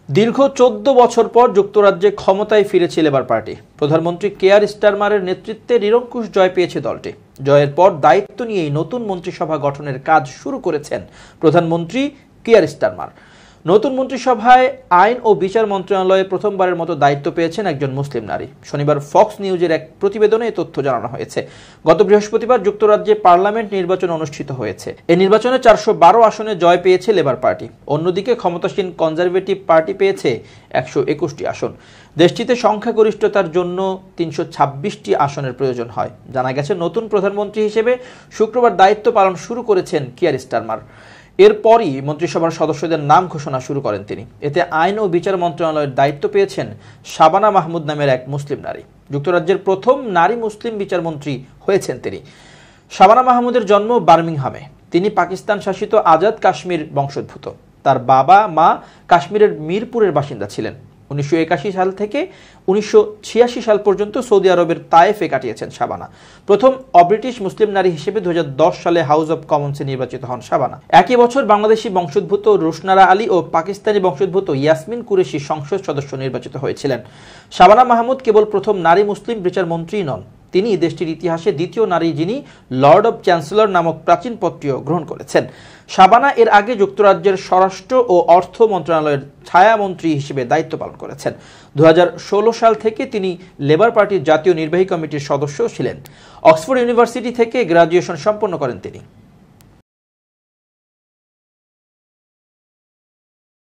দীর্ঘ ১৪ বছর পর যুক্তরাজ্যে ক্ষমতায় ফিরেছে লেবার পার্টি। প্রধানমন্ত্রী কেয়ার স্টারমারের নেতৃত্বে নিরঙ্কুশ জয় পেয়েছে দলটি। জয়ের পর দায়িত্ব নিয়েই নতুন মন্ত্রিসভা গঠনের কাজ শুরু করেছেন প্রধানমন্ত্রী কেয়ার স্টারমার। নতুন মন্ত্রিসভায় আইন ও বিচার মন্ত্রণালয়ে প্রথমবারের মতো দায়িত্ব পেয়েছেন একজন মুসলিম নারী। শনিবার ফক্স নিউজের এক প্রতিবেদনে এই তথ্য জানানো হয়েছে। গত বৃহস্পতিবার যুক্তরাজ্যে পার্লামেন্ট নির্বাচন অনুষ্ঠিত হয়েছে। এই নির্বাচনে ৪১২ আসনে জয় পেয়েছে লেবার পার্টি। অন্যদিকে ক্ষমতাসীন কনজারভেটিভ পার্টি পেয়েছে ১২১টি আসন। দেশটিতে সংখ্যাগরিষ্ঠতার জন্য ৩২৬টি আসনের প্রয়োজন হয়। জানা গেছে, নতুন প্রধানমন্ত্রী হিসেবে শুক্রবার দায়িত্ব পালন শুরু করেছেন কিয়ার স্টারমার। এরপরই মন্ত্রিসভার সদস্যদের নাম ঘোষণা শুরু করেন তিনি। এতে আইন ও বিচার মন্ত্রণালয়ের দায়িত্ব পেয়েছেন শাবানা মাহমুদ নামের এক মুসলিম নারী। যুক্তরাজ্যের প্রথম নারী মুসলিম বিচারমন্ত্রী হয়েছেন তিনি। শাবানা মাহমুদের জন্ম বার্মিংহামে। তিনি পাকিস্তান শাসিত আজাদ কাশ্মীর বংশোদ্ভূত। তার বাবা মা কাশ্মীরের মিরপুরের বাসিন্দা ছিলেন। ১৯৮১ সাল থেকে ১৯৮৬ সাল পর্যন্ত সৌদি আরবের তায়েফে কাটিয়েছেন শাবানা। প্রথম অব্রিটিশ মুসলিম নারী হিসেবে ২০১০ সালে হাউস অব কমন্সে নির্বাচিত হন শাবানা। একই বছর বাংলাদেশি বংশোদ্ভূত রোশনারা আলী ও পাকিস্তানি বংশোদ্ভূত ইয়াসমিন কুরেশি সংসদ সদস্য নির্বাচিত হয়েছিলেন। শাবানা মাহমুদ কেবল প্রথম নারী মুসলিম বিচারমন্ত্রী নন, তিনি দেশটির ইতিহাসে দ্বিতীয় নারী যিনি লর্ড অব চ্যান্সেলর নামক প্রাচীন পদটিও গ্রহণ করেছেন। শাবানা এর আগে যুক্তরাজ্যের স্বরাষ্ট্র ও অর্থ মন্ত্রণালয়ের ছায়ামন্ত্রী হিসেবে দায়িত্ব পালন করেছেন। ২০১৬ সাল থেকে তিনি লেবার পার্টির জাতীয় নির্বাহী কমিটির সদস্য ছিলেন। অক্সফোর্ড ইউনিভার্সিটি থেকে গ্রাজুয়েশন সম্পন্ন করেন তিনি।